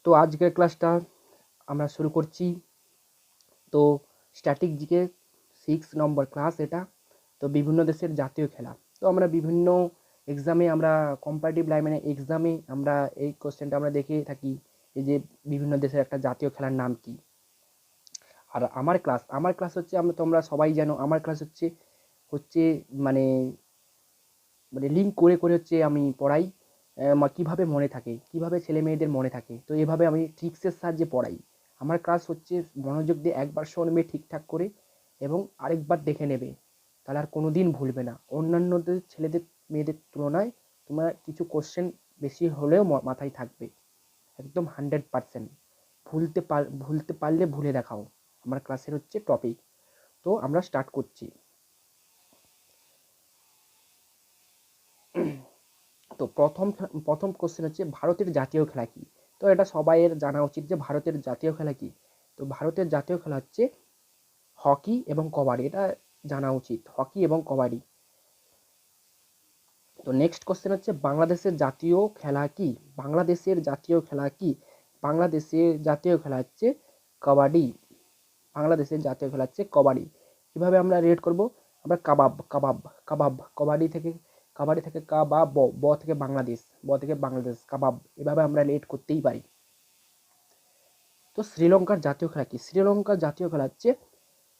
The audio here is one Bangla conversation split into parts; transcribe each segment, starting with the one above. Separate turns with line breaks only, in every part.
তো আজকের ক্লাসটা আমরা শুরু করছি। তো স্ট্যাটিক জিকে 6 নম্বর ক্লাস এটা। তো বিভিন্ন দেশের জাতীয় খেলা, তো আমরা বিভিন্ন এক্সামে আমরা কম্পারেটিভ লাইনে এক্সামে আমরা এই কোশ্চেনটা আমরা দেখে থাকি এই যে বিভিন্ন দেশের একটা জাতীয় খেলার নাম কি। আর আমার ক্লাস হচ্ছে তোমরা সবাই জানো আমার ক্লাস হচ্ছে হচ্ছে মানে মানে লিঙ্ক করে করে হচ্ছে আমি পড়াই। কীভাবে মনে থাকে, কীভাবে ছেলে মেয়েদের মনে থাকে, তো এভাবে আমি ট্রিক্সের সাহায্যে পড়াই। আমার ক্লাস হচ্ছে মনোযোগ দিয়ে একবার শুনবে ঠিকঠাক করে এবং আরেকবার দেখে নেবে, তাহলে আর কোনো দিন ভুলবে না। অন্যান্যদের ছেলেদের মেয়েদের তুলনায় তোমার কিছু কোশ্চেন বেশি হলেও মাথায় থাকবে, একদম 100%। ভুলতে পারলে ভুলে দেখাও, আমার ক্লাসের হচ্ছে টপিক। তো আমরা স্টার্ট করছি। তো প্রথম কোশ্চেন হচ্ছে ভারতের জাতীয় খেলা কি। তো এটা সবাইয়ের জানা উচিত যে ভারতের জাতীয় খেলা কি। তো ভারতের জাতীয় খেলা হচ্ছে হকি এবং কবাডি, এটা জানা উচিত, হকি এবং কবাডি। তো নেক্সট কোশ্চেন হচ্ছে বাংলাদেশের জাতীয় খেলা কি। বাংলাদেশের জাতীয় খেলা কি। বাংলাদেশের জাতীয় খেলা হচ্ছে কবাডি। বাংলাদেশের জাতীয় খেলা হচ্ছে কবাডি। কিভাবে আমরা রেড করব, আমরা কাবাব কাবাব কাবাব কাবাডি থেকে কা বা ব থেকে বাংলাদেশ কাবাব, এভাবে আমরা রেড করতেই পারি। তো শ্রীলঙ্কার জাতীয় খেলা কি। শ্রীলঙ্কার জাতীয় খেলা হচ্ছে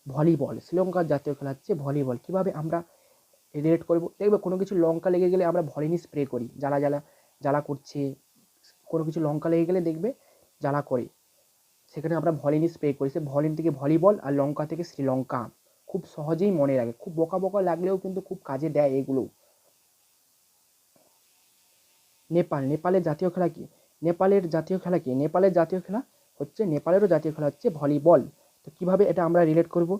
ভলিবল। শ্রীলঙ্কার জাতীয় খেলা হচ্ছে ভলিবল। কিভাবে আমরা রেড করব, দেখবে কোনো কিছু লঙ্কা লেগে গেলে আমরা ভলিনি স্প্রে করি, জ্বালা করছে, কোনো কিছু লঙ্কা লেগে গেলে দেখবে জ্বালা করে, সেখানে আমরা ভলিনি স্প্রে করি। সে ভলিন থেকে ভলিবল আর লঙ্কা থেকে শ্রীলঙ্কা। খুব সহজেই মনে রাখে, খুব বোকা বোকা লাগলেও কিন্তু খুব কাজে দেয় এগুলো। নেপালের জাতীয় খেলা কি। নেপালের জাতীয় খেলা কি। নেপালের জাতীয় খেলা হচ্ছে, নেপালেরও জাতীয় খেলা হচ্ছে ভলিবল। তো কিভাবে এটা আমরা রিলেট করব,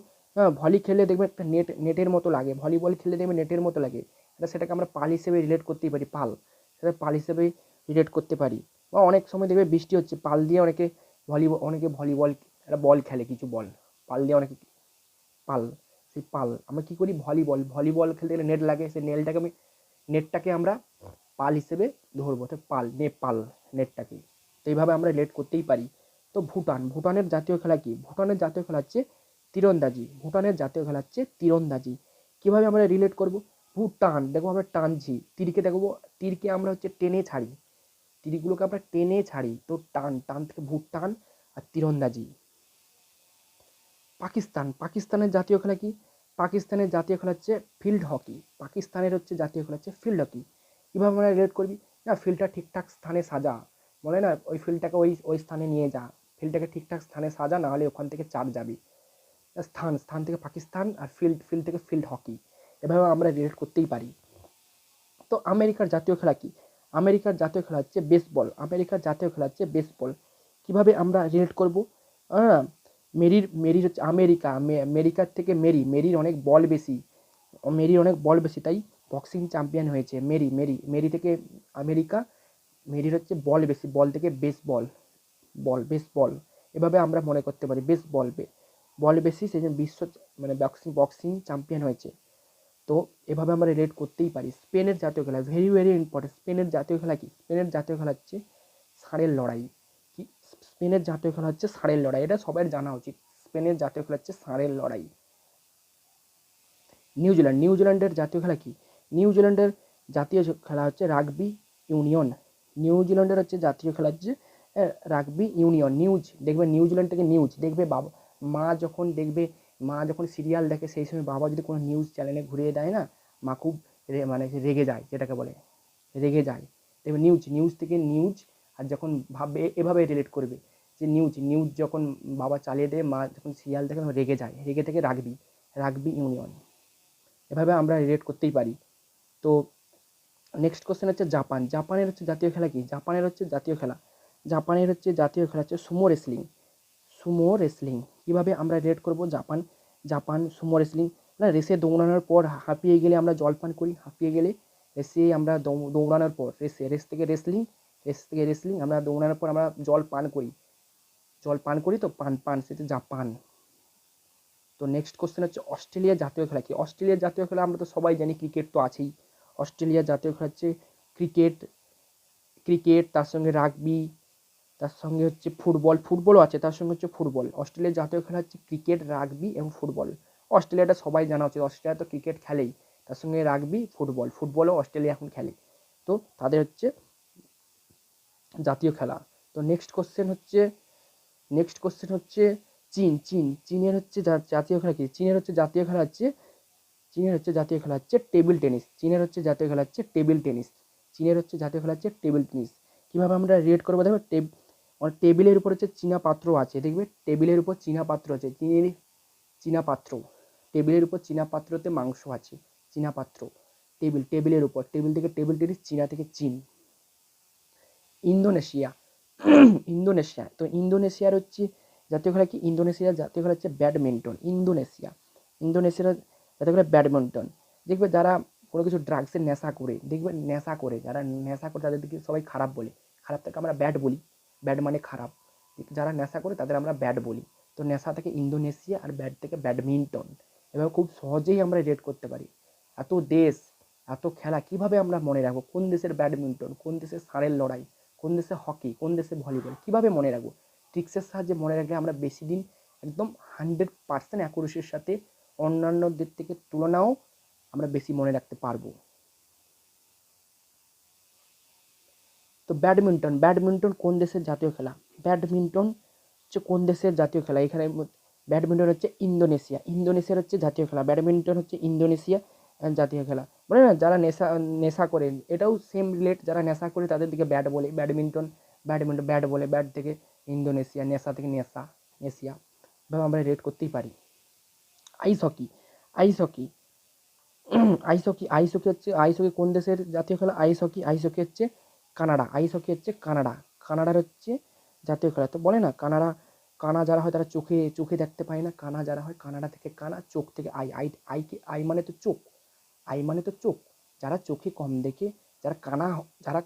ভলি খেললে দেখবে একটা নেটের মতো লাগে, ভলিবল খেললে দেখবে নেটের মতো লাগে, সেটাকে আমরা পাল হিসেবে রিলেট করতেই পারি, সেটা পাল হিসেবে রিলেট করতে পারি। বা অনেক সময় দেখবে বৃষ্টি হচ্ছে, পাল দিয়ে অনেকে ভলিবল একটা বল খেলে, কিছু বল পাল দিয়ে অনেকে পাল, সেই পাল আমরা কী করি, ভলিবল খেলতে গেলে নেট লাগে, সেই নেটটাকে আমরা পাল হিসেবে ধরবো, তো নেপাল নেটটাকে। তো এইভাবে আমরা রিলেট করতেই পারি। তো ভুটানের জাতীয় খেলা কি। ভুটানের জাতীয় খেলা হচ্ছে তীরন্দাজি। ভুটানের জাতীয় খেলা হচ্ছে তীরন্দাজি। কীভাবে আমরা রিলেট করব, ভুটান দেখো আমরা টানছি, তীরকে আমরা হচ্ছে টেনে ছাড়ি, তীরগুলোকে আমরা টেনে ছাড়ি, তো টান থেকে ভুটান আর তীরন্দাজি। পাকিস্তানের জাতীয় খেলা কি। পাকিস্তানের জাতীয় খেলা হচ্ছে ফিল্ড হকি। পাকিস্তানের হচ্ছে জাতীয় খেলা হচ্ছে ফিল্ড হকি। কীভাবে আমরা রিলেট করবি, না ফিল্ডটা ঠিকঠাক স্থানে সাজা, বলে না ওই ফিল্ডটাকে ওই স্থানে নিয়ে যা, ফিল্ডটাকে ঠিকঠাক স্থানে সাজা, নাহলে ওখান থেকে চার যাবি। স্থান থেকে পাকিস্তান, আর ফিল্ড থেকে ফিল্ড হকি, এভাবে আমরা রিলেট করতেই পারি। তো আমেরিকার জাতীয় খেলা কি। আমেরিকার জাতীয় খেলা হচ্ছে বেসবল। আমেরিকার জাতীয় খেলা হচ্ছে বেসবল। কীভাবে আমরা রিলেট করবো, মেরির হচ্ছে আমেরিকার থেকে মেরির অনেক বল বেশি, তাই বক্সিং চ্যাম্পিয়ন হয়েছে মেরি থেকে আমেরিকা। মেরির হচ্ছে বল বেশি, বল থেকে বেসবল, এভাবে আমরা মনে করতে পারি। বল বেশি, সেই জন্য বিশ্ব বক্সিং চ্যাম্পিয়ন হয়েছে। তো এভাবে আমরা রিলেট করতেই পারি। স্পেনের জাতীয় খেলা ভেরি ভেরি ইম্পর্টেন্ট। স্পেনের জাতীয় খেলা কি। স্পেনের জাতীয় খেলা হচ্ছে ষাঁড়ের লড়াই। কি স্পেনের জাতীয় খেলা হচ্ছে ষাঁড়ের লড়াই, এটা সবার জানা উচিত। স্পেনের জাতীয় খেলা হচ্ছে ষাঁড়ের লড়াই। নিউজিল্যান্ডের জাতীয় খেলা কি। নিউজিল্যান্ডের জাতীয় খেলা হচ্ছে রাগবি ইউনিয়ন। নিউজিল্যান্ডের হচ্ছে জাতীয় খেলা হচ্ছে রাগবি ইউনিয়ন। দেখবে নিউজিল্যান্ড থেকে দেখবে বাবা, মা যখন সিরিয়াল দেখে, সেই সময় বাবা যদি কোনো নিউজ চ্যানেলে ঘুরিয়ে দেয় না, মা খুব রেগে যায়, যেটাকে বলে রেগে যায়। দেখবে নিউজ থেকে আর যখন ভাববে এভাবে রিলেট করবে যে নিউজ যখন বাবা চালিয়ে দেয়, মা যখন সিরিয়াল দেখে রেগে যায়, রেগে থেকে রাগবি ইউনিয়ন, এভাবে আমরা রিলেট করতেই পারি। তো নেক্সট কোশ্চেন হচ্ছে জাপানের হচ্ছে জাতীয় খেলা কি। জাপানের হচ্ছে জাতীয় খেলা হচ্ছে সুমো রেসলিং। কীভাবে আমরা রিলেট করব, জাপান সুমো রেসলিং, না রেসে দৌড়ানোর পর হাঁপিয়ে গেলে আমরা জল পান করি, রেসে আমরা দৌড়ানোর পর রেস থেকে রেসলিং আমরা দৌড়ানোর পর আমরা জল পান করি, তো পান সেটা জাপান। তো নেক্সট কোশ্চেন হচ্ছে অস্ট্রেলিয়ার জাতীয় খেলা কি। অস্ট্রেলিয়ার জাতীয় খেলা আমরা তো সবাই জানি, ক্রিকেট তো আছেই। অস্ট্রেলিয়ার জাতীয় খেলা হচ্ছে ক্রিকেট, তার সঙ্গে রাগবি, তার সঙ্গে হচ্ছে ফুটবলও আছে, তার সঙ্গে হচ্ছে ফুটবল। অস্ট্রেলিয়ার জাতীয় খেলা হচ্ছে ক্রিকেট, রাগবি এবং ফুটবল। অস্ট্রেলিয়াটা সবাই জানা উচিত, অস্ট্রেলিয়া তো ক্রিকেট খেলেই, তার সঙ্গে রাগবি, ফুটবলও অস্ট্রেলিয়া এখন খেলে। তো তাদের হচ্ছে জাতীয় খেলা। তো নেক্সট কোশ্চেন হচ্ছে চীনের হচ্ছে জাতীয় খেলা কি? চীনের হচ্ছে জাতীয় খেলা হচ্ছে টেবিল টেনিস। কিভাবে আমরা রেড করবো দেখো, টেবিলের উপর হচ্ছে চীনা পাত্র আছে, দেখবে টেবিলের উপর চীনা পাত্র আছে, চীনা পাত্র, টেবিলের উপর চীনা পাত্রতে মাংস আছে, চীনা পাত্র, টেবিলের উপর, টেবিল থেকে টেবিল টেনিস, চীনা থেকে চীন। ইন্দোনেশিয়া তো ইন্দোনেশিয়ার হচ্ছে জাতীয় খেলা কি? ইন্দোনেশিয়ার জাতীয় খেলা হচ্ছে ব্যাডমিন্টন। ইন্দোনেশিয়ার জাতীয় খেলা ব্যাডমিন্টন। দেখবে যারা কোনো কিছু ড্রাগসের নেশা করে, যারা নেশা করে তাদেরকে সবাই খারাপ বলে, খারাপ থেকে আমরা ব্যাড বলি, ব্যাড মানে খারাপ, যারা নেশা করে তাদের আমরা ব্যাড বলি। তো নেশা থেকে ইন্দোনেশিয়া আর ব্যাড থেকে ব্যাডমিন্টন। এভাবে খুব সহজেই আমরা রেড করতে পারি। এত দেশ, এত খেলা, কিভাবে আমরা মনে রাখবো কোন দেশের ব্যাডমিন্টন, কোন দেশের ষাঁড়ের লড়াই, কোন দেশে হকি, কোন দেশে ভলিবল, কিভাবে মনে রাখবো? ট্রিক্সের সাহায্যে মনে রাখলে আমরা বেশি দিন একদম 100% অ্যাকুরেসির সাথে অন্যান্যদের থেকে তুলনাও আমরা বেশি মনে রাখতে পারবো। তো ব্যাডমিন্টন কোন দেশের জাতীয় খেলা? ব্যাডমিন্টন হচ্ছে কোন দেশের জাতীয় খেলা? এখানে ব্যাডমিন্টন হচ্ছে ইন্দোনেশিয়ার হচ্ছে জাতীয় খেলা। ব্যাডমিন্টন হচ্ছে ইন্দোনেশিয়া জাতীয় খেলা। বলে না যারা নেশা করে, এটাও সেম রিলেট, যারা নেশা করে তাদের দিকে ব্যাট বলে, ব্যাডমিন্টন ব্যাট বলে, ব্যাট থেকে ইন্দোনেশিয়া, নেশা থেকে নেশিয়া। এভাবে আমরা রেট করতেই পারি। আইস হকি আইস হকি কোন দেশের জাতীয় খেলা? আইস হকি হচ্ছে কানাডার হচ্ছে জাতীয় খেলা। তো বলে না কানা যারা হয় তারা চোখে দেখতে পায় না, কানা যারা হয়, কানাডা থেকে কানা, চোখ থেকে আই মানে তো চোখ। যারা চোখে কম দেখে, যারা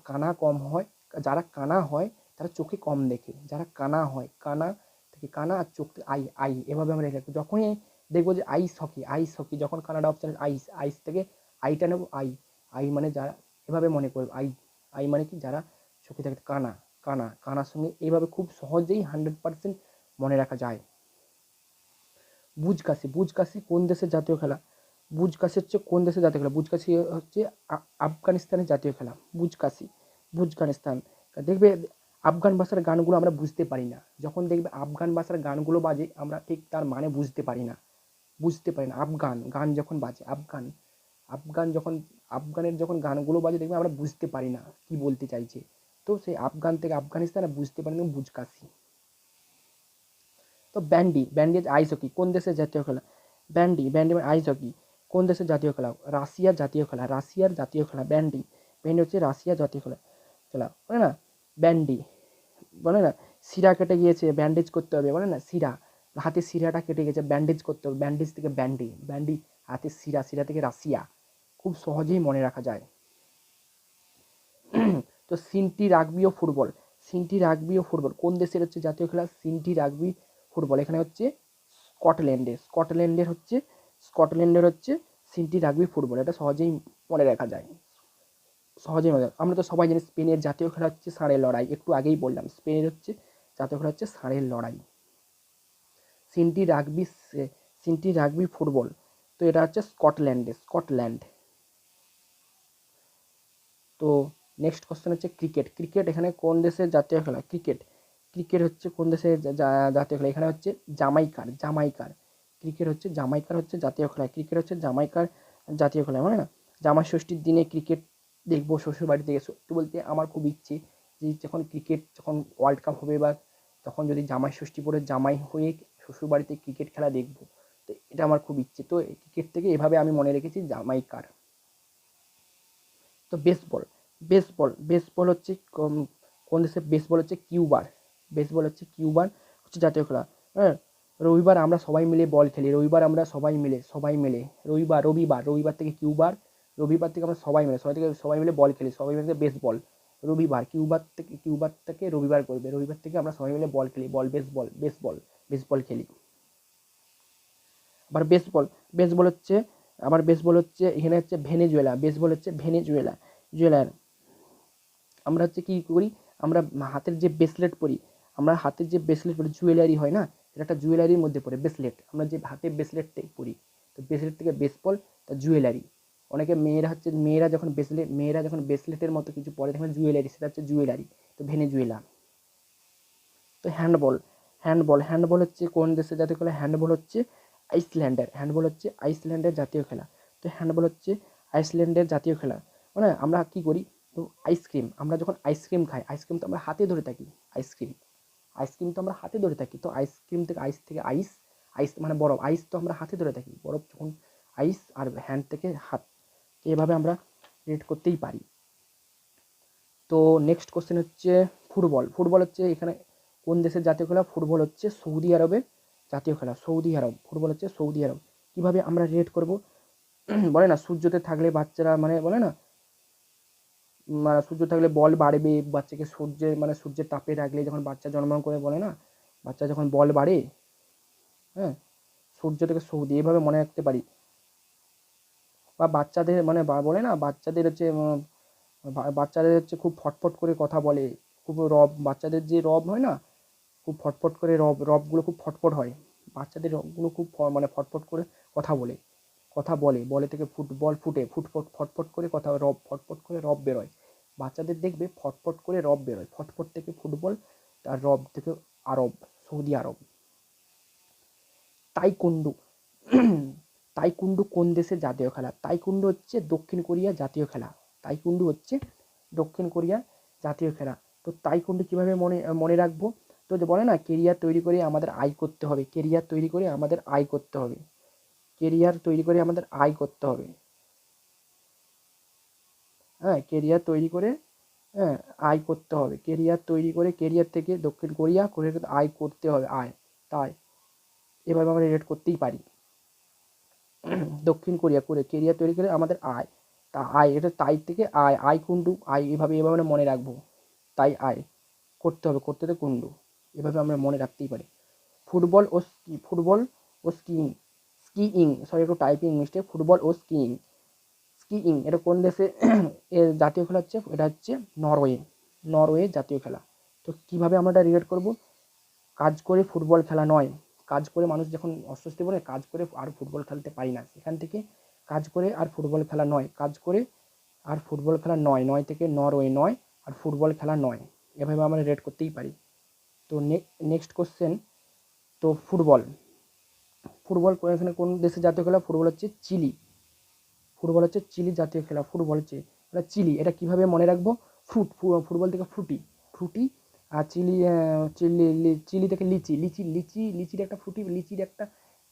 কানা কম হয়, যারা কানা হয় তারা চোখে কম দেখে, যারা কানা হয়, কানা থেকে কানা, আর চোখ থেকে আই, এভাবে আমরা রেখে যখনই দেখবো যে আইস হকি, যখন কানাডা অপশন আইস থেকে আইটা নেবো, আই মানে যারা, এভাবে মনে করবো, আই মানে কি? যারা চোখে থাকে, কানার সঙ্গে এইভাবে খুব সহজেই 100% মনে রাখা যায়। বুজকাশি কোন দেশের জাতীয় খেলা? বুজকাশি হচ্ছে আফগানিস্তানের জাতীয় খেলা। বুজকানিস্তান। দেখবে আফগান ভাষার গানগুলো আমরা বুঝতে পারি না, যখন দেখবে আফগান ভাষার গানগুলো বাজে আমরা ঠিক তার মানে বুঝতে পারি না। গান যখন বাজে, আফগানের যখন গানগুলো বাজে দেখবে আমরা বুঝতে পারি না কি বলতে চাইছে। তো সেই আফগান থেকে আফগানিস্তান বুঝতে পারি না, বুজকাশি। তো ব্যান্ডি হচ্ছে আইস হকি কোন দেশের জাতীয় খেলা? ব্যান্ডি মানে আইস হকি কোন দেশের জাতীয় খেলা? রাশিয়ার জাতীয় খেলা ব্যান্ডি হচ্ছে রাশিয়ার জাতীয় বলে না ব্যান্ডি, বলে না শিরা কেটে গিয়েছে, ব্যান্ডেজ করতে হবে, বলে না হাতের শিরাটা কেটে গেছে, ব্যান্ডেজ করতে হবে, ব্যান্ডেজ থেকে ব্যান্ডি হাতের শিরা থেকে রাশিয়া, খুব সহজেই মনে রাখা যায়। তো সিনটি রাগবি ও ফুটবল কোন দেশের হচ্ছে জাতীয় খেলা? সিনটি রাগবি ফুটবল এখানে হচ্ছে স্কটল্যান্ডের হচ্ছে সিনটি রাগবি ফুটবল। এটা সহজেই মনে রাখা যায়, আমরা তো সবাই জানি স্পেনের জাতীয় খেলা হচ্ছে ষাঁড়ের লড়াই, একটু আগেই বললাম স্পেনের হচ্ছে জাতীয় খেলা হচ্ছে ষাঁড়ের লড়াই। সিনটি রাগবি ফুটবল, তো এটা হচ্ছে স্কটল্যান্ড। তো নেক্সট কোশ্চেন হচ্ছে ক্রিকেট এখানে কোন দেশের জাতীয় খেলা? ক্রিকেট হচ্ছে কোন দেশের জাতীয় খেলা? এখানে হচ্ছে জামাইকার ক্রিকেট হচ্ছে জামাইকার হচ্ছে জাতীয় খেলা। জামাইকার জাতীয় খেলা, মানে না জামাই ষষ্ঠীর দিনে ক্রিকেট দেখবো শ্বশুর বাড়ি থেকে। সত্যি বলতে আমার খুব ইচ্ছে যে যখন ওয়ার্ল্ড কাপ হবে, বা তখন যদি জামাই ষষ্ঠী পরে জামাই হয়ে শ্বশুর বাড়িতে ক্রিকেট খেলা দেখবো, তো এটা আমার খুব ইচ্ছে। তো ক্রিকেট থেকে এভাবে আমি মনে রেখেছি জামাইকার। তো বেসবল হচ্ছে কোন দেশের? বেসবল হচ্ছে কিউবার হচ্ছে জাতীয় খেলা। হ্যাঁ, রবিবার আমরা সবাই মিলে বল খেলি, রবিবার থেকে কিউবার, রবিবার থেকে আমরা সবাই মিলে বল খেলি, সবাই মিলে বেসবল। রবিবার কিউবার থেকে রবিবার করবে, রবিবার থেকে আমরা সবাই মিলে বল খেলি, বেসবল খেলি। আবার বেসবল হচ্ছে এখানে হচ্ছে ভেনেজুয়েলা, জুয়েলার আমরা হচ্ছে কি করি? আমরা হাতের যে ব্রেসলেট পরি, আমরা হাতের যে ব্রেসলেট পরি জুয়েলারি হয় না, এটা একটা জুয়েলারির মধ্যে পড়ে ব্রেসলেট, আমরা যে হাতে ব্রেসলেট পরি, তো ব্রেসলেট থেকে বেসবল তা জুয়েলারি। অনেকে মেয়েরা যখন ব্রেসলেটের মতো কিছু পরে দেখবেন জুয়েলারি, সেটা হচ্ছে জুয়েলারি, তো ভেনেজুয়েলা। তো হ্যান্ডবল হচ্ছে কোন দেশের জাতীয় খেলা? হ্যান্ডবল হচ্ছে আইসল্যান্ডের জাতীয় খেলা। তো হ্যান্ডবল হচ্ছে আইসল্যান্ডের জাতীয় খেলা। মানে আমরা কি করি, তো আমরা যখন আইসক্রিম খাই, আইসক্রিম তো আমরা হাতে ধরে থাকি, আইসক্রিম তো আমরা হাতে ধরে থাকি, তো আইসক্রিম থেকে আইস, মানে বরফ, আইস তো আমরা হাতে ধরে থাকি, বরফ যখন আইস, আর হ্যান্ড থেকে হাত, এভাবে আমরা রেড করতেই পারি। তো নেক্সট কোশ্চেন হচ্ছে ফুটবল হচ্ছে এখানে কোন দেশের জাতীয় খেলা? ফুটবল হচ্ছে সৌদি আরবের জাতীয় খেলা, ফুটবল হচ্ছে সৌদি আরব। কিভাবে আমরা রেড করব? বলে না সূর্যতে থাকলে বাচ্চারা, মানে বলে না সূর্য থাকলে বল বাড়বে, বাচ্চাকে সূর্যের তাপে রাখলে যখন বাচ্চা জন্মগ্রহণ করে, বলে না বাচ্চা যখন বল বাড়ে, হ্যাঁ, সূর্য থেকে সৌদি, এভাবে মনে রাখতে পারি। বা বাচ্চাদের মানে বলে না বাচ্চাদের হচ্ছে খুব ফটফট করে কথা বলে, খুব বাচ্চাদের যে রব হয় না, খুব ফটফট করে রবগুলো খুব ফটফট হয়, বাচ্চাদের রবগুলো খুব মানে ফটফট করে কথা বলে বলে থেকে ফুটবল ফটফট করে ফটফট করে রব বেরোয়, বাচ্চাদের দেখবে ফটফট করে রব বেরোয়, ফটফট থেকে ফুটবল, তার রব থেকে সৌদি আরব। তাইকুন্ডু তাইকুন্ডু কোন দেশের জাতীয় খেলা? তাইকুন্ডু হচ্ছে দক্ষিণ কোরিয়ার জাতীয় খেলা, তো তাইকুন্ডু কিভাবে মনে রাখবো? তো যে বলে না কেরিয়ার তৈরি করে আমাদের আয় করতে হবে, হ্যাঁ, কেরিয়ার থেকে দক্ষিণ কোরিয়া আয় করতে হবে, তাই এভাবে আমরা রেট করতেই পারি। দক্ষিণ কোরিয়া কেরিয়ার তৈরি করে আমাদের এটা তাই থেকে কুন্ডু, এভাবে আমরা মনে রাখবো, তাই করতে হবে কুন্ডু, এভাবে আমরা মনে রাখতেই পারি। ফুটবল ও স্কিইং, সরি একটু টাইপিং মিস্টেক, ফুটবল ও স্কিইং এটা কোন দেশে এর জাতীয় খেলা হচ্ছে? এটা হচ্ছে নরওয়ে জাতীয় খেলা। তো কিভাবে আমরা এটা রিলেট করব? কাজ করে ফুটবল খেলা নয়, কাজ করে মানুষ যখন অস্বস্তি পড়ে, কাজ করে আর ফুটবল খেলতে পারি না, সেখান থেকে কাজ করে আর ফুটবল খেলা নয় থেকে নরওয়ে নয় আর ফুটবল খেলা নয়, এভাবে আমরা রেট করতেই পারি। তো নেক্সট কোশ্চেন, তো ফুটবল এখানে কোন দেশের জাতীয় খেলা? ফুটবল হচ্ছে চিলি জাতীয় খেলা, চিলি, এটা কিভাবে মনে রাখবো? ফুটবল থেকে ফ্রুটি, আর চিলি থেকে লিচির একটা লিচির একটা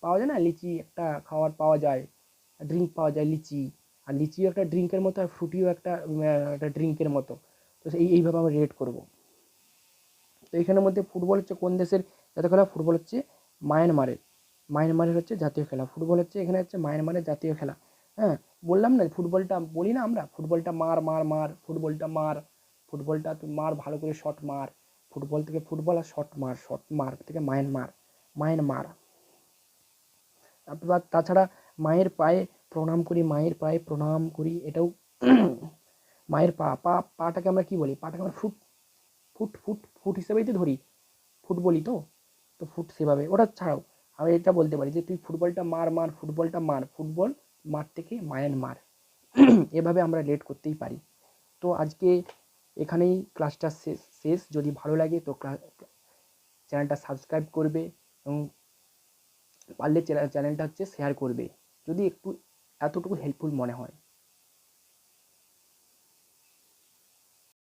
পাওয়া যায় না, লিচি একটা খাবার পাওয়া যায়, ড্রিঙ্ক পাওয়া যায় লিচি, আর লিচিও একটা ড্রিঙ্কের মতো, আর ফ্রুটিও একটা ড্রিঙ্কের মতো, তো এইভাবে আমরা রেট করব। তো এখানের মধ্যে ফুটবল হচ্ছে কোন দেশের জাতীয় খেলা? ফুটবল হচ্ছে মায়ানমারের হচ্ছে জাতীয় খেলা, ফুটবল হচ্ছে এখানে হচ্ছে মায়ানমারের জাতীয় খেলা। হ্যাঁ, বললাম না ফুটবলটা, বলি না আমরা ফুটবলটা ফুটবলটা তুই মার, ভালো করে শট মার, ফুটবল থেকে ফুটবল, আর শট মার থেকে মায়ানমার। তাছাড়া মায়ের পায়ে প্রণাম করি, এটাও মায়ের পাটাকে আমরা কি বলি? পাটাকে আমরা ফুট হিসেবেই তো ধরি, ফুট বলি তো, ফুট সেভাবে, ওটা ছাড়াও আমি এটা বলতে পারি যে তুই ফুটবলটা ফুটবল মার থেকে মায়ানমার, এভাবে আমরা রেট করতেই পারি। তো আজকে এখানেই ক্লাসটা শেষ। যদি ভালো লাগে তো চ্যানেলটা সাবস্ক্রাইব করবে, এবং পারলে চ্যানেলটা হচ্ছে শেয়ার করবে, যদি একটু এতটুকু হেল্পফুল মনে হয়।